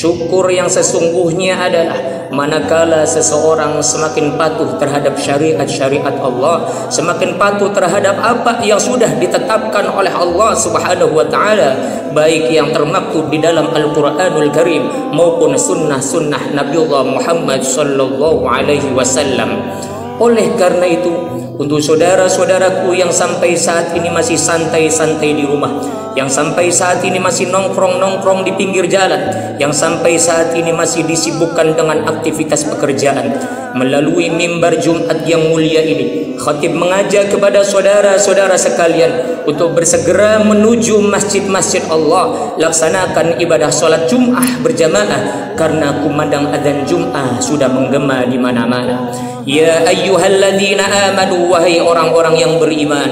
Syukur yang sesungguhnya adalah manakala seseorang semakin patuh terhadap syariat-syariat Allah, semakin patuh terhadap apa yang sudah ditetapkan oleh Allah Subhanahu wa taala, baik yang termaktub di dalam Al-Qur'anul Karim maupun sunnah-sunnah Nabiullah Muhammad sallallahu alaihi wasallam. Oleh karena itu, untuk saudara-saudaraku yang sampai saat ini masih santai-santai di rumah, yang sampai saat ini masih nongkrong-nongkrong di pinggir jalan, yang sampai saat ini masih disibukkan dengan aktivitas pekerjaan, melalui mimbar Jumat yang mulia ini, khatib mengajak kepada saudara-saudara sekalian untuk bersegera menuju masjid-masjid Allah, laksanakan ibadah salat Jum'ah berjamaah, karena kumandang adzan Jum'ah sudah menggema di mana-mana. Ya ayyuhalladzina amanu, wahai orang-orang yang beriman,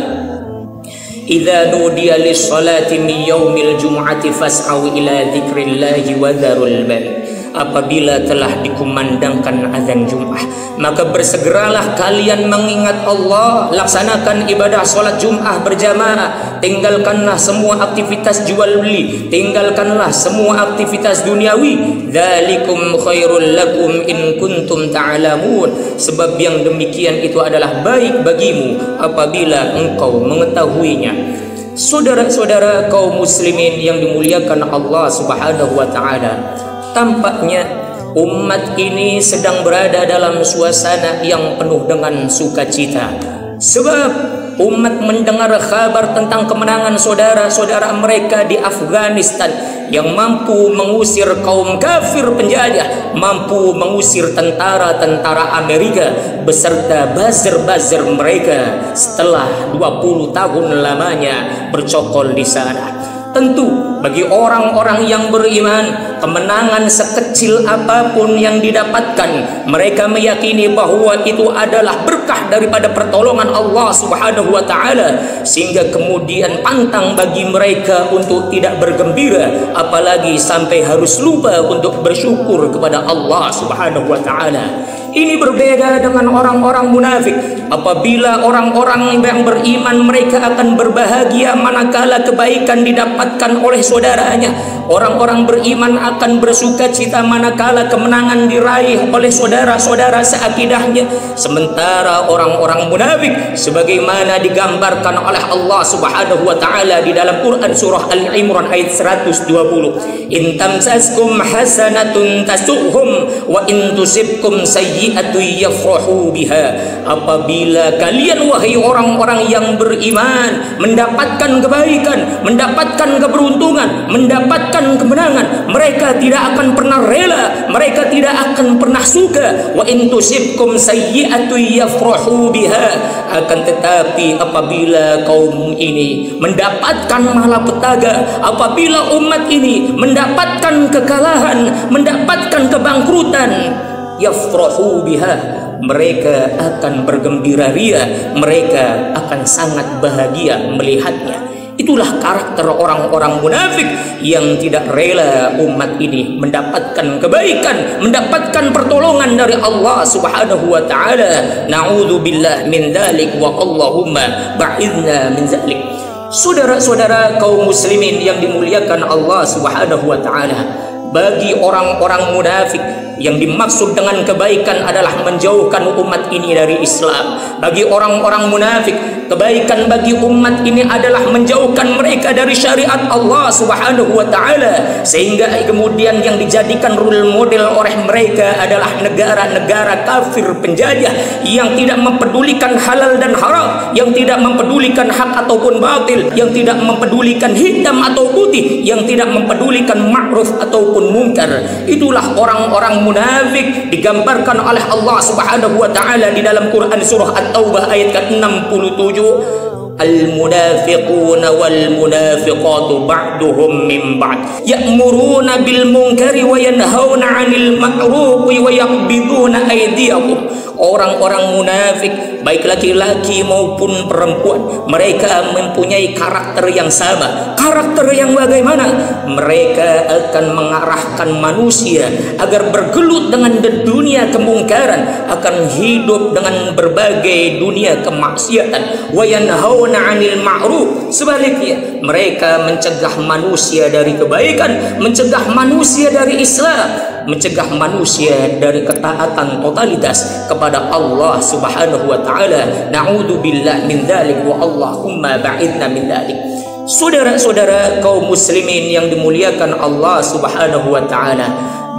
idza nudiya lis-salati min yaumil jum'ati fas'au ila dzikrillahi wa dzarul bai'. Apabila telah dikumandangkan azan Jum'ah, maka bersegeralah kalian mengingat Allah, laksanakan ibadah salat Jum'ah berjamaah, tinggalkanlah semua aktivitas jual beli, tinggalkanlah semua aktivitas duniawi. Dzalikum khairul lakum in kuntum ta'lamun. Sebab yang demikian itu adalah baik bagimu apabila engkau mengetahuinya. Saudara-saudara kaum muslimin yang dimuliakan Allah Subhanahu wa taala, tampaknya umat ini sedang berada dalam suasana yang penuh dengan sukacita. Sebab umat mendengar kabar tentang kemenangan saudara-saudara mereka di Afghanistan yang mampu mengusir kaum kafir penjajah, mampu mengusir tentara-tentara Amerika beserta buzzer-buzzer mereka setelah 20 tahun lamanya bercokol di sana. Tentu bagi orang-orang yang beriman, kemenangan sekecil apapun yang didapatkan, mereka meyakini bahwa itu adalah berkah daripada pertolongan Allah Subhanahu wa taala, sehingga kemudian pantang bagi mereka untuk tidak bergembira, apalagi sampai harus lupa untuk bersyukur kepada Allah Subhanahu wa taala. Ini berbeda dengan orang-orang munafik. Apabila orang-orang yang beriman, mereka akan berbahagia manakala kebaikan didapatkan oleh saudaranya. Orang-orang beriman akan bersuka cita manakala kemenangan diraih oleh saudara-saudara seakidahnya. Sementara orang-orang munafik, sebagaimana digambarkan oleh Allah Subhanahu wa taala di dalam Quran surah Al-Imran ayat 120, in tamsaskum hasanatun tasuhum wa in tusibkum sayyi'atun yafrahu biha. Apabila kalian wahai orang-orang yang beriman mendapatkan kebaikan, mendapatkan keberuntungan, mendapatkan kemenangan, mereka tidak akan pernah rela, mereka tidak akan pernah suka. Wa in tusibkum sayyi'atun yafrahu biha. Akan tetapi apabila kaum ini mendapatkan malapetaka, apabila umat ini mendapatkan kekalahan, mendapatkan kebangkrutan, yafrahu biha, mereka akan bergembira ria, mereka akan sangat bahagia melihatnya. Itulah karakter orang-orang munafik yang tidak rela umat ini mendapatkan kebaikan, mendapatkan pertolongan dari Allah Subhanahu wa taala. Na'udzubillah min dzalik wa Allahumma ba'idna min dzalik. Saudara-saudara kaum muslimin yang dimuliakan Allah Subhanahu wa taala, bagi orang-orang munafik yang dimaksud dengan kebaikan adalah menjauhkan umat ini dari Islam. Bagi orang-orang munafik, kebaikan bagi umat ini adalah menjauhkan mereka dari syariat Allah Subhanahu wa taala, sehingga kemudian yang dijadikan role model oleh mereka adalah negara-negara kafir penjajah yang tidak mempedulikan halal dan haram, yang tidak mempedulikan hak ataupun batil, yang tidak mempedulikan hitam atau putih, yang tidak mempedulikan ma'ruf ataupun mungkar. Itulah orang-orang munafik digambarkan oleh Allah Subhanahu wa taala di dalam Quran surah At-Taubah ayat ke-67. Al-munafiquna wal munafiqatu ba'duhum min ba'd ya'muruna bil munkari wa yanhauna 'anil ma'ruf wa yaqbiduna aydiyahum. Orang-orang munafik, baik laki-laki maupun perempuan, mereka mempunyai karakter yang sama. Karakter yang bagaimana? Mereka akan mengarahkan manusia agar bergelut dengan dunia kemungkaran, akan hidup dengan berbagai dunia kemaksiatan. Wa yanhauna 'anil ma'ruf. Sebaliknya, mereka mencegah manusia dari kebaikan, mencegah manusia dari Islam, mencegah manusia dari ketaatan totalitas kepada Allah Subhanahu wa taala. Na'udzubillah min dzalik wa Allahumma ba'idna min dzalik. Saudara-saudara kaum muslimin yang dimuliakan Allah Subhanahu wa taala,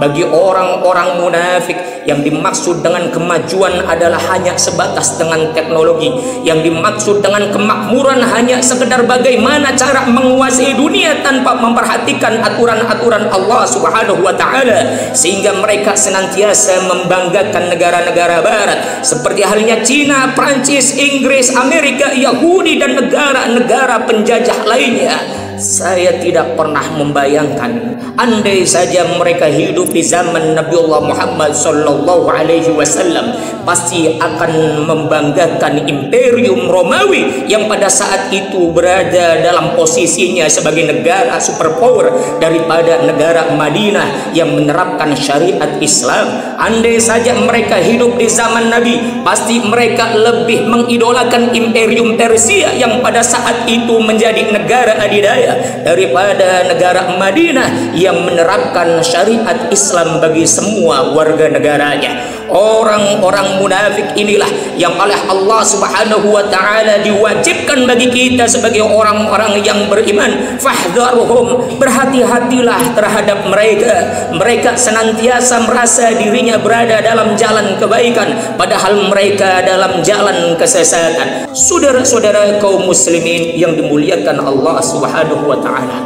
bagi orang-orang munafik yang dimaksud dengan kemajuan adalah hanya sebatas dengan teknologi. Yang dimaksud dengan kemakmuran hanya sekedar bagaimana cara menguasai dunia tanpa memperhatikan aturan-aturan Allah Subhanahu wa taala, sehingga mereka senantiasa membanggakan negara-negara barat seperti halnya Cina, Prancis, Inggris, Amerika, Yahudi dan negara-negara penjajah lainnya. Saya tidak pernah membayangkan andai saja mereka hidup di zaman Nabiullah Muhammad sallallahu alaihi wasallam, pasti akan membanggakan Imperium Romawi yang pada saat itu berada dalam posisinya sebagai negara superpower daripada negara Madinah yang menerapkan syariat Islam. Andai saja mereka hidup di zaman Nabi, pasti mereka lebih mengidolakan Imperium Persia yang pada saat itu menjadi negara adidaya daripada negara Madinah yang menerapkan syariat Islam bagi semua warga negaranya. Orang-orang munafik inilah yang oleh Allah Subhanahu wa taala diwajibkan bagi kita sebagai orang-orang yang beriman. Fahdharuhum, berhati-hatilah terhadap mereka. Mereka senantiasa merasa dirinya berada dalam jalan kebaikan, padahal mereka dalam jalan kesesatan. Saudara-saudara kaum muslimin yang dimuliakan Allah Subhanahu wa taala,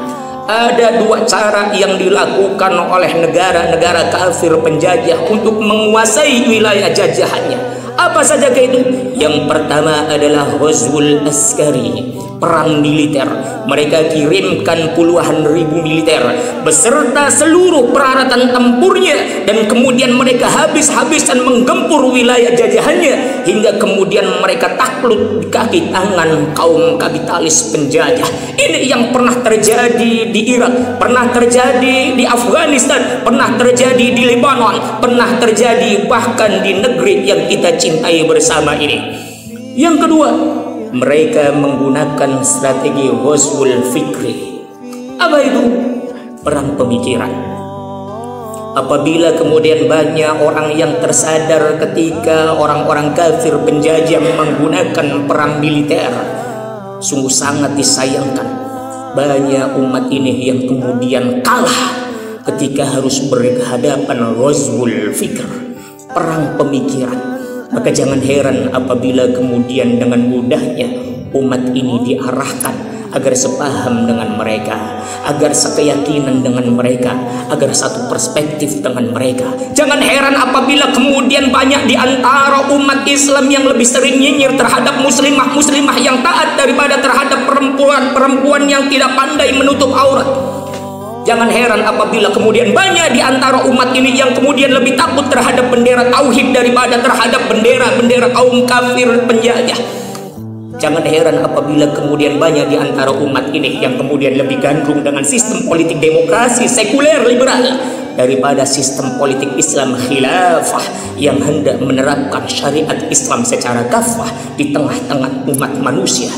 ada dua cara yang dilakukan oleh negara-negara kafir penjajah untuk menguasai wilayah jajahannya. Apa saja itu? Yang pertama adalah ghazwul askari, perang militer. Mereka kirimkan puluhan ribu militer beserta seluruh peralatan tempurnya, dan kemudian mereka habis-habisan menggempur wilayah jajahannya hingga kemudian mereka takluk di kaki tangan kaum kapitalis penjajah. Ini yang pernah terjadi di Irak, pernah terjadi di Afghanistan, pernah terjadi di Lebanon, pernah terjadi bahkan di negeri yang kita cintai bersama ini. Yang kedua, mereka menggunakan strategi ghazwul fikri. Apa itu? Perang pemikiran. Apabila kemudian banyak orang yang tersadar ketika orang-orang kafir penjajah menggunakan perang militer, sungguh sangat disayangkan banyak umat ini yang kemudian kalah ketika harus berhadapan ghazwul fikr, perang pemikiran. Maka jangan heran apabila kemudian dengan mudahnya umat ini diarahkan agar sepaham dengan mereka, agar sekeyakinan dengan mereka, agar satu perspektif dengan mereka. Jangan heran apabila kemudian banyak di antara umat Islam yang lebih sering nyinyir terhadap muslimah-muslimah yang taat daripada terhadap perempuan-perempuan yang tidak pandai menutup aurat. Jangan heran apabila kemudian banyak di antara umat ini yang kemudian lebih takut terhadap bendera tauhid daripada terhadap bendera-bendera kaum kafir penjajah. Jangan heran apabila kemudian banyak di antara umat ini yang kemudian lebih gandrung dengan sistem politik demokrasi sekuler liberal daripada sistem politik Islam khilafah yang hendak menerapkan syariat Islam secara kafah di tengah-tengah umat manusia.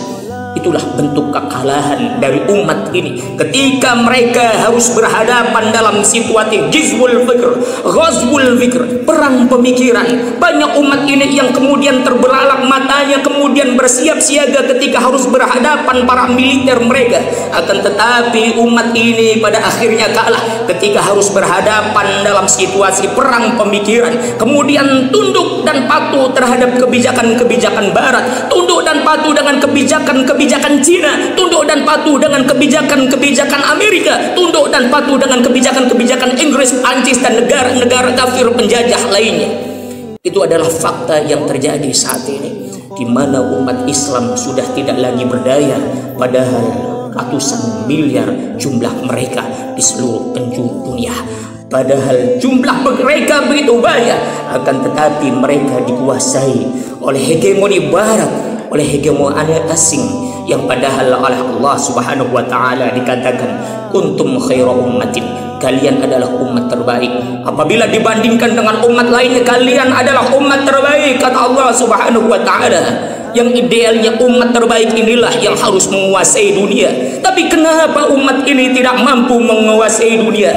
Itulah bentuk kekalahan dari umat ini ketika mereka harus berhadapan dalam situasi ghazwul fikr, perang pemikiran. Banyak umat ini yang kemudian terbelalak matanya, kemudian bersiap siaga ketika harus berhadapan para militer mereka. Akan tetapi umat ini pada akhirnya kalah ketika harus berhadapan dalam situasi perang pemikiran, kemudian tunduk dan patuh terhadap kebijakan-kebijakan barat, tunduk dan patuh dengan kebijakan Cina, tunduk dan patuh dengan kebijakan Amerika, tunduk dan patuh dengan kebijakan Inggris, Prancis dan negara-negara kafir penjajah lainnya. Itu adalah fakta yang terjadi saat ini, di mana umat Islam sudah tidak lagi berdaya, padahal ratusan miliar jumlah mereka di seluruh penjuru dunia. Padahal jumlah mereka begitu banyak, akan tetapi mereka dikuasai oleh hegemoni barat, oleh hegemoni asing, yang padahal oleh Allah Subhanahu wa taala dikatakan kuntum khaira ummatin, kalian adalah umat terbaik. Apabila dibandingkan dengan umat lainnya, kalian adalah umat terbaik kata Allah Subhanahu wa taala. Yang idealnya umat terbaik inilah yang harus menguasai dunia. Tapi kenapa umat ini tidak mampu menguasai dunia?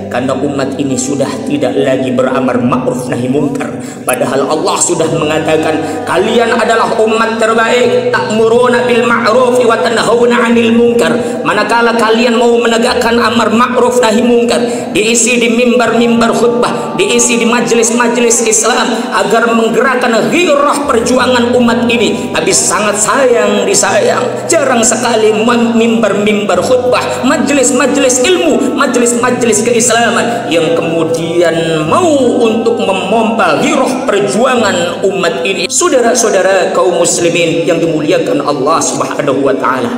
Karena umat ini sudah tidak lagi beramar ma'ruf nahi munkar. Padahal Allah sudah mengatakan kalian adalah umat terbaik, ta'muruna bil ma'ruf wa tanhauna 'anil munkar. Manakala kalian mau menegakkan amar ma'ruf nahi munkar, diisi di mimbar-mimbar khutbah, diisi di majelis-majelis Islam agar menggerakkan ghirah perjuangan umat ini. Tapi sangat sayang disayang, jarang sekali mimbar-mimbar khutbah, majelis-majelis ilmu, majelis-majelis keislaman yang kemudian mau untuk memompa ghirah perjuangan umat ini. Saudara-saudara kaum muslimin yang dimuliakan Allah Subhanahu wa taala,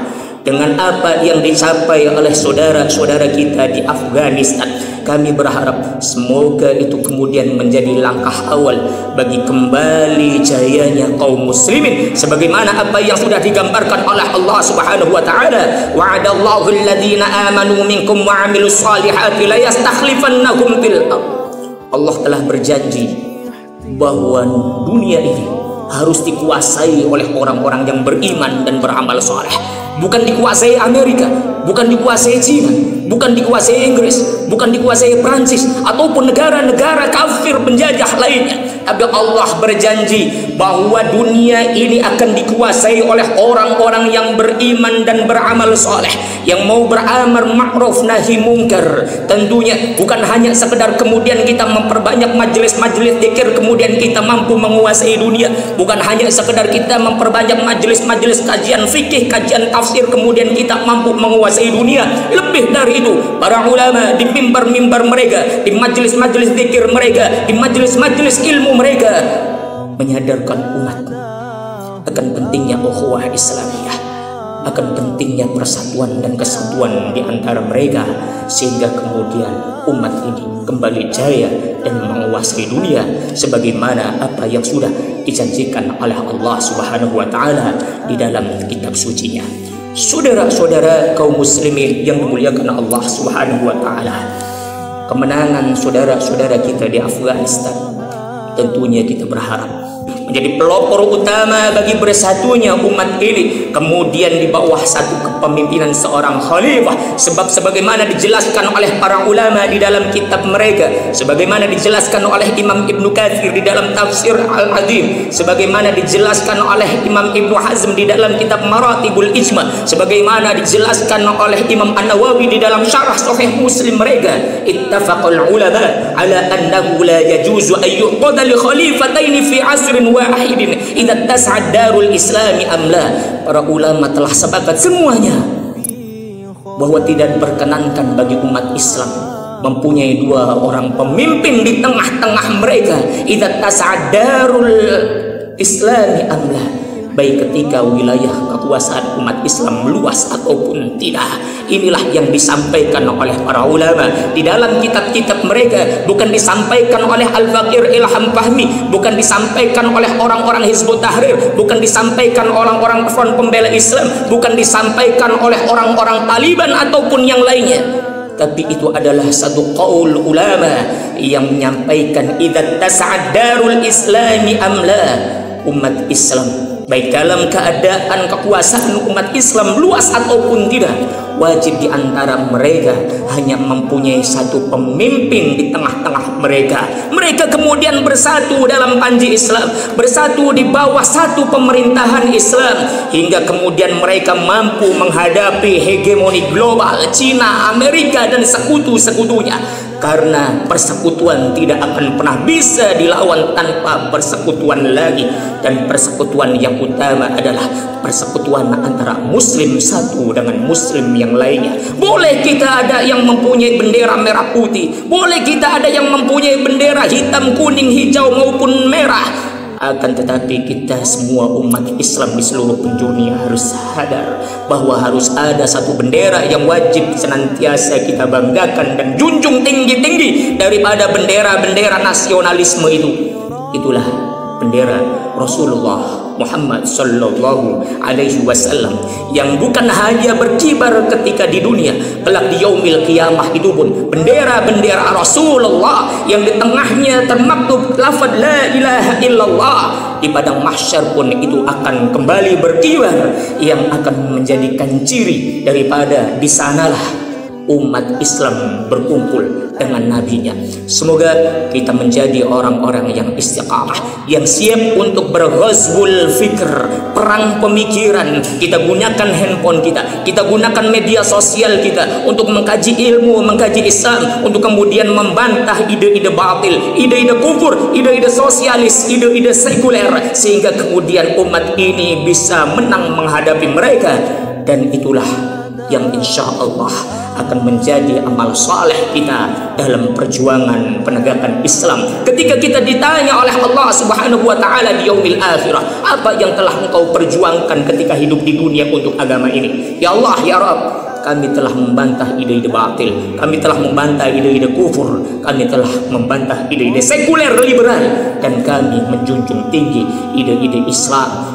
dengan apa yang dicapai oleh saudara-saudara kita di Afghanistan, kami berharap semoga itu kemudian menjadi langkah awal bagi kembali jayanya kaum muslimin, sebagaimana apa yang sudah digambarkan oleh Allah Subhanahu wa taala, wa'adallahu alladhina amanu minkum wa 'amilus solihati la yastakhlifannahum fil ardh. Allah telah berjanji bahwa dunia ini harus dikuasai oleh orang-orang yang beriman dan beramal soleh. Bukan dikuasai Amerika, bukan dikuasai Cina, bukan dikuasai Inggris, bukan dikuasai Prancis ataupun negara-negara kafir penjajah lainnya. Tapi Allah berjanji bahwa dunia ini akan dikuasai oleh orang-orang yang beriman dan beramal soleh, yang mau beramar ma'ruf nahi munkar. Tentunya bukan hanya sekedar kemudian kita memperbanyak majelis-majelis zikir kemudian kita mampu menguasai dunia, bukan hanya sekedar kita memperbanyak majelis-majelis kajian fikih, kajian tafsir kemudian kita mampu menguasai dunia. Lebih dari itu, para ulama di mimbar-mimbar mereka, di majelis-majelis zikir mereka, di majelis-majelis ilmu mereka menyadarkan umat akan pentingnya ukhuwah Islamiyah, akan pentingnya persatuan dan kesatuan di antara mereka, sehingga kemudian umat ini kembali jaya dan menguasai dunia sebagaimana apa yang sudah dijanjikan oleh Allah Subhanahu wa taala di dalam kitab sucinya. Saudara-saudara kaum muslimin yang dimuliakan Allah Subhanahu wa taala, kemenangan saudara-saudara kita di Afghanistan tentunya kita berharap menjadi pelopor utama bagi bersatunya umat ini, kemudian di bawah satu kepemimpinan seorang khalifah. Sebab sebagaimana dijelaskan oleh para ulama di dalam kitab mereka, sebagaimana dijelaskan oleh Imam Ibnu Katsir di dalam Tafsir Al-Azim, sebagaimana dijelaskan oleh Imam Ibnu Hazm di dalam kitab Maratibul Ijma, sebagaimana dijelaskan oleh Imam An-Nawawi di dalam Syarah Sahih Muslim mereka, ittafaqal ulama ala annahu la yajuzu an yuqada li khalifataini fi asrin wahidin idza tas'ad darul islami amla. Para ulama telah sepakat semuanya bahwa tidak diperkenankan bagi umat Islam mempunyai dua orang pemimpin di tengah-tengah mereka idza tas'ad darul islami amla, baik ketika wilayah kekuasaan umat Islam meluas ataupun tidak. Inilah yang disampaikan oleh para ulama di dalam kitab-kitab mereka, bukan disampaikan oleh Al-Faqir Ilham Fahmi, bukan disampaikan oleh orang-orang Hizbut Tahrir, bukan disampaikan orang-orang Front Pembela Islam, bukan disampaikan oleh orang-orang Taliban ataupun yang lainnya. Tapi itu adalah satu qaul ulama yang menyampaikan idza tas'ad darul islami amla, umat Islam baik dalam keadaan kekuasaan umat Islam luas ataupun tidak, wajib di antara mereka hanya mempunyai satu pemimpin di tengah-tengah mereka. Mereka kemudian bersatu dalam panji Islam, bersatu di bawah satu pemerintahan Islam, hingga kemudian mereka mampu menghadapi hegemoni global Cina, Amerika dan sekutu-sekutunya. Karena persekutuan tidak akan pernah bisa dilawan tanpa persekutuan lagi, dan persekutuan yang utama adalah persekutuan antara muslim satu dengan muslim yang lainnya. Boleh kita ada yang mempunyai bendera merah putih, boleh kita ada yang mempunyai bendera hitam, kuning, hijau maupun merah, Akan tetapi kita semua umat Islam di seluruh penjuru dunia harus sadar bahwa harus ada satu bendera yang wajib senantiasa kita banggakan dan junjung tinggi-tinggi daripada bendera-bendera nasionalisme itu. Itulah bendera Rasulullah Muhammad sallallahu alaihi wasallam yang bukan hanya berkibar ketika di dunia, kelak di yaumil qiyamah itu pun bendera-bendera Rasulullah yang di tengahnya termaktub lafaz la ilaha illallah, di padang mahsyar pun itu akan kembali berkibar yang akan menjadikan ciri daripada di sanalah umat Islam berkumpul dengan nabinya. Semoga kita menjadi orang-orang yang istiqamah, yang siap untuk berghazwul fikr, perang pemikiran. Kita gunakan handphone kita gunakan media sosial kita untuk mengkaji ilmu, mengkaji Islam, untuk kemudian membantah ide-ide batil, ide-ide kufur, ide-ide sosialis, ide-ide sekuler, sehingga kemudian umat ini bisa menang menghadapi mereka. Dan itulah yang insya Allah akan menjadi amal saleh kita dalam perjuangan penegakan Islam. Ketika kita ditanya oleh Allah Subhanahu wa taala di yaumil akhirah, apa yang telah engkau perjuangkan ketika hidup di dunia untuk agama ini? Ya Allah, ya Rabb, kami telah membantah ide-ide batil, kami telah membantah ide-ide kufur, kami telah membantah ide-ide sekuler liberal, dan kami menjunjung tinggi ide-ide Islam.